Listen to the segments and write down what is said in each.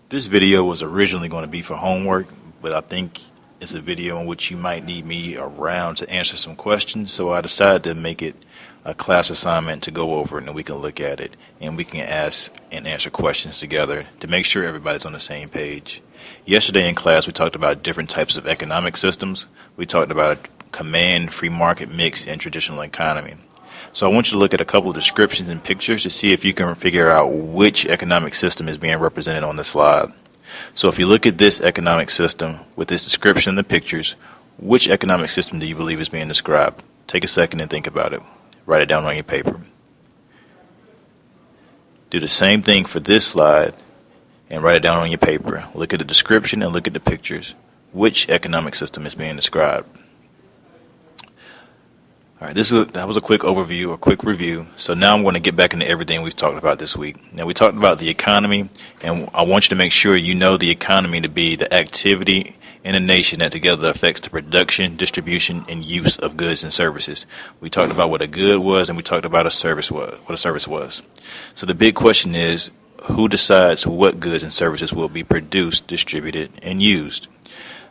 This video was originally going to be for homework, but I think it's a video in which you might need me around to answer some questions, so I decided to make it a class assignment to go over it, and then we can look at it and we can ask and answer questions together to make sure everybody's on the same page. Yesterday in class we talked about different types of economic systems. We talked about command, free market, mixed, and traditional economy. So I want you to look at a couple of descriptions and pictures to see if you can figure out which economic system is being represented on the slide. So if you look at this economic system with this description and the pictures, which economic system do you believe is being described? Take a second and think about it. Write it down on your paper. Do the same thing for this slide and write it down on your paper. Look at the description and look at the pictures. Which economic system is being described? All right, that was a quick overview, a quick review. So now I'm going to get back into everything we've talked about this week. Now we talked about the economy, and I want you to make sure you know the economy to be the activity in a nation that together affects the production, distribution, and use of goods and services. We talked about what a good was, and we talked about what a service was. So the big question is, who decides what goods and services will be produced, distributed, and used?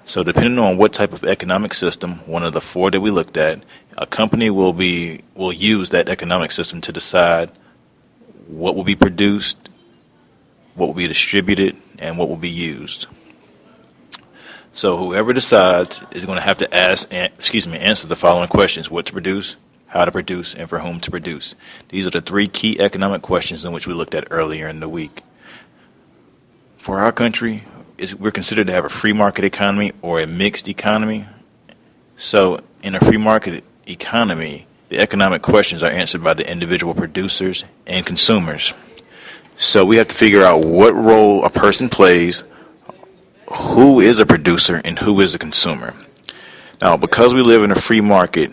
So depending on what type of economic system, one of the four that we looked at, a company will use that economic system to decide what will be produced, what will be distributed, and what will be used. So whoever decides is going to have to answer the following questions: what to produce, how to produce, and for whom to produce. These are the three key economic questions in which we looked at earlier in the week. For our country, we're considered to have a free market economy or a mixed economy. So in a free market economy, the economic questions are answered by the individual producers and consumers. So we have to figure out what role a person plays, who is a producer, and who is a consumer. Now, because we live in a free market,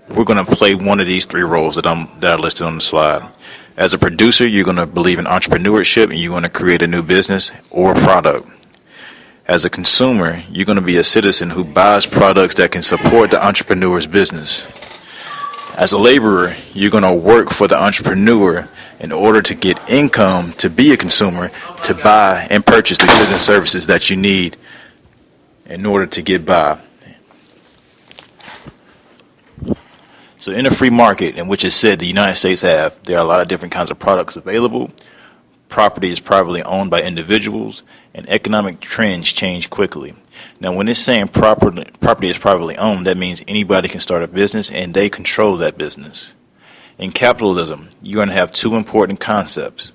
we're going to play one of these three roles that are listed on the slide. As a producer, you're going to believe in entrepreneurship and you're going to create a new business or product. As a consumer, you're going to be a citizen who buys products that can support the entrepreneur's business. As a laborer, you're going to work for the entrepreneur in order to get income to be a consumer, to buy and purchase the goods and services that you need in order to get by. So in a free market, in which is said the United States there are a lot of different kinds of products available. Property is privately owned by individuals, and economic trends change quickly. Now, when it's saying property is privately owned, that means anybody can start a business and they control that business. In capitalism, you're going to have two important concepts.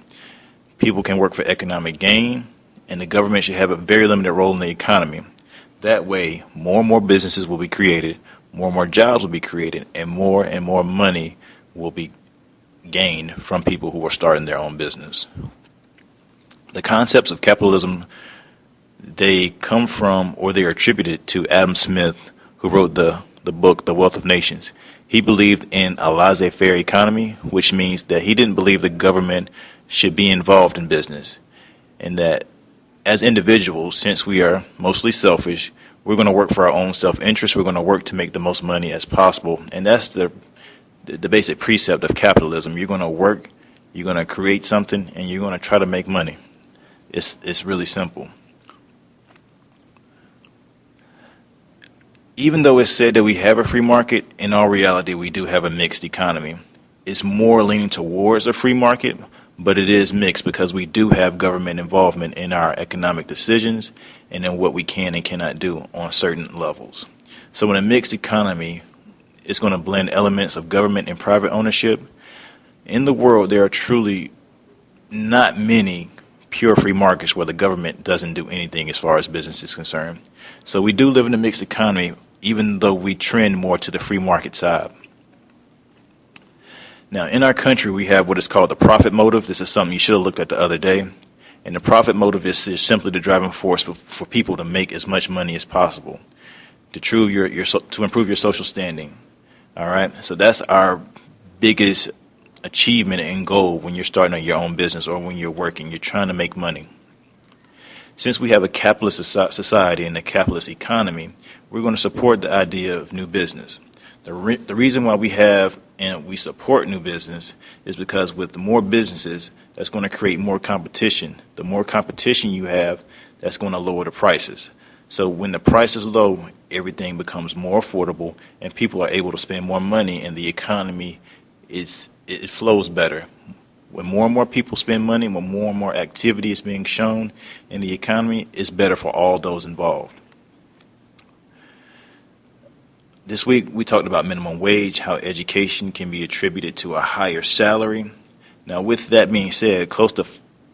People can work for economic gain, and the government should have a very limited role in the economy. That way, more and more businesses will be created, more and more jobs will be created, and more money will be gained from people who are starting their own business. The concepts of capitalism, they come from, or they are attributed to Adam Smith, who wrote the book, The Wealth of Nations. He believed in a laissez-faire economy, which means that he didn't believe the government should be involved in business, and that as individuals, since we are mostly selfish, we're going to work for our own self-interest. We're going to work to make the most money as possible. And that's the basic precept of capitalism. You're going to work, you're going to create something, and you're going to try to make money. It's really simple. Even though it's said that we have a free market, in all reality, we do have a mixed economy. It's more leaning towards a free market, but it is mixed because we do have government involvement in our economic decisions and in what we can and cannot do on certain levels. So in a mixed economy, it's going to blend elements of government and private ownership. In the world, there are truly not many pure free markets where the government doesn't do anything as far as business is concerned. So we do live in a mixed economy, even though we trend more to the free market side. Now, in our country, we have what is called the profit motive. This is something you should have looked at the other day. And the profit motive is simply the driving force for people to make as much money as possible, to improve your social standing. All right, so that's our biggest achievement and goal when you're starting your own business or when you're working. You're trying to make money. Since we have a capitalist society and a capitalist economy, we're going to support the idea of new business. The reason why we have and we support new business is because with more businesses, that's going to create more competition. The more competition you have, that's going to lower the prices. So when the price is low, everything becomes more affordable, and people are able to spend more money, and the economy it flows better. When more and more people spend money, when more and more activity is being shown in the economy, it's better for all those involved. This week, we talked about minimum wage, how education can be attributed to a higher salary. Now, with that being said, close to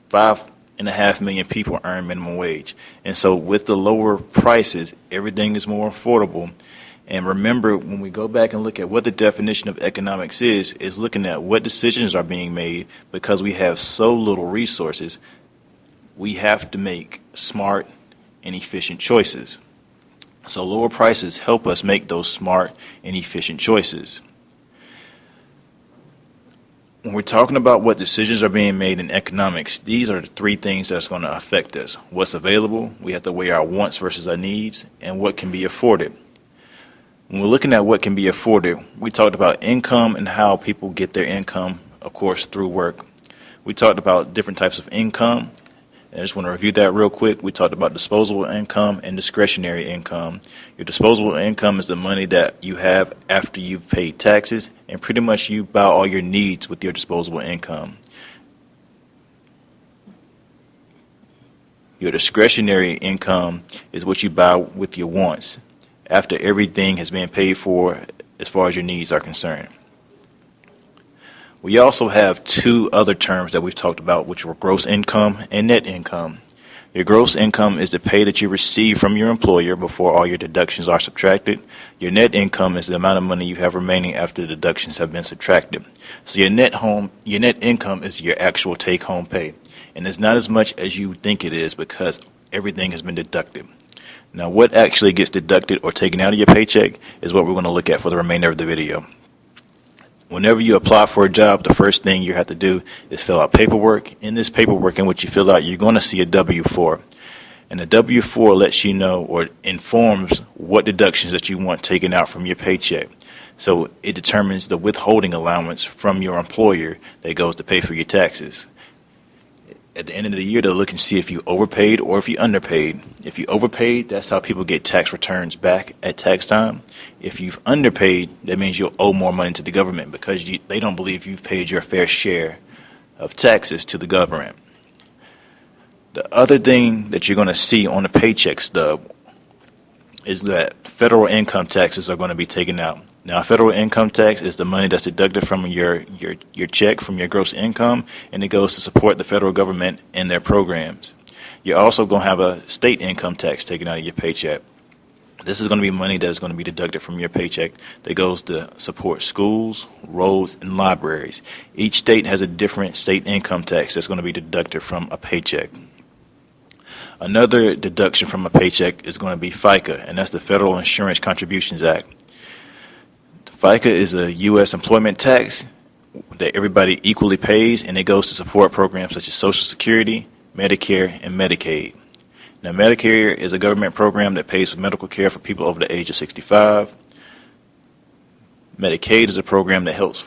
5.5 million people earn minimum wage. And so with the lower prices, everything is more affordable. And remember, when we go back and look at what the definition of economics is looking at what decisions are being made. Because we have so little resources, we have to make smart and efficient choices. So lower prices help us make those smart and efficient choices. When we're talking about what decisions are being made in economics, these are the three things that's going to affect us. What's available, we have to weigh our wants versus our needs, and what can be afforded. When we're looking at what can be afforded, we talked about income and how people get their income, of course, through work. We talked about different types of income. I just want to review that real quick. We talked about disposable income and discretionary income. Your disposable income is the money that you have after you've paid taxes, and pretty much you buy all your needs with your disposable income. Your discretionary income is what you buy with your wants, after everything has been paid for as far as your needs are concerned. We also have two other terms that we've talked about, which were gross income and net income. Your gross income is the pay that you receive from your employer before all your deductions are subtracted. Your net income is the amount of money you have remaining after the deductions have been subtracted. So your net income is your actual take-home pay. And it's not as much as you think it is because everything has been deducted. Now, what actually gets deducted or taken out of your paycheck is what we're going to look at for the remainder of the video. Whenever you apply for a job, the first thing you have to do is fill out paperwork. In this paperwork in which you fill out, you're going to see a W-4. And the W-4 lets you know or informs what deductions that you want taken out from your paycheck. So it determines the withholding allowance from your employer that goes to pay for your taxes. At the end of the year, they'll look and see if you overpaid or if you underpaid. If you overpaid, that's how people get tax returns back at tax time. If you've underpaid, that means you'll owe more money to the government because they don't believe you've paid your fair share of taxes to the government. The other thing that you're going to see on the paycheck stub is that federal income taxes are going to be taken out. Now, federal income tax is the money that's deducted from your check, from your gross income, and it goes to support the federal government and their programs. You're also going to have a state income tax taken out of your paycheck. This is going to be money that is going to be deducted from your paycheck that goes to support schools, roads, and libraries. Each state has a different state income tax that's going to be deducted from a paycheck. Another deduction from a paycheck is going to be FICA, and that's the Federal Insurance Contributions Act. FICA is a U.S. employment tax that everybody equally pays, and it goes to support programs such as Social Security, Medicare, and Medicaid. Now, Medicare is a government program that pays for medical care for people over the age of 65. Medicaid is a program that helps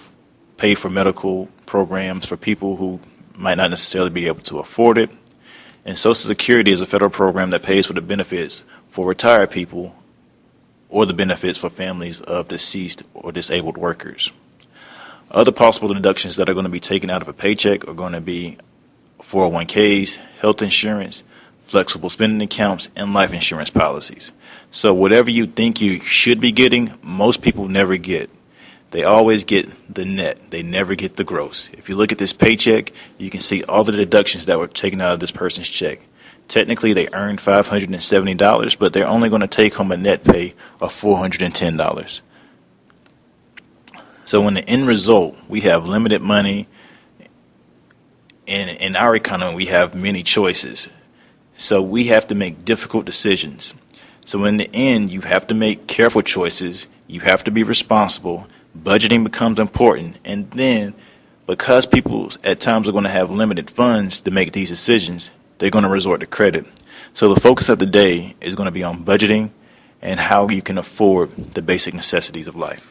pay for medical programs for people who might not necessarily be able to afford it. And Social Security is a federal program that pays for the benefits for retired people or the benefits for families of deceased or disabled workers. Other possible deductions that are going to be taken out of a paycheck are going to be 401ks, health insurance, flexible spending accounts, and life insurance policies. So whatever you think you should be getting, most people never get. They always get the net. They never get the gross. If you look at this paycheck, you can see all the deductions that were taken out of this person's check. Technically, they earned $570, but they're only going to take home a net pay of $410. So in the end result, we have limited money. In our economy, we have many choices. So we have to make difficult decisions. So in the end, you have to make careful choices. You have to be responsible. Budgeting becomes important. And then, because people at times are going to have limited funds to make these decisions, they're going to resort to credit. So the focus of the day is going to be on budgeting and how you can afford the basic necessities of life.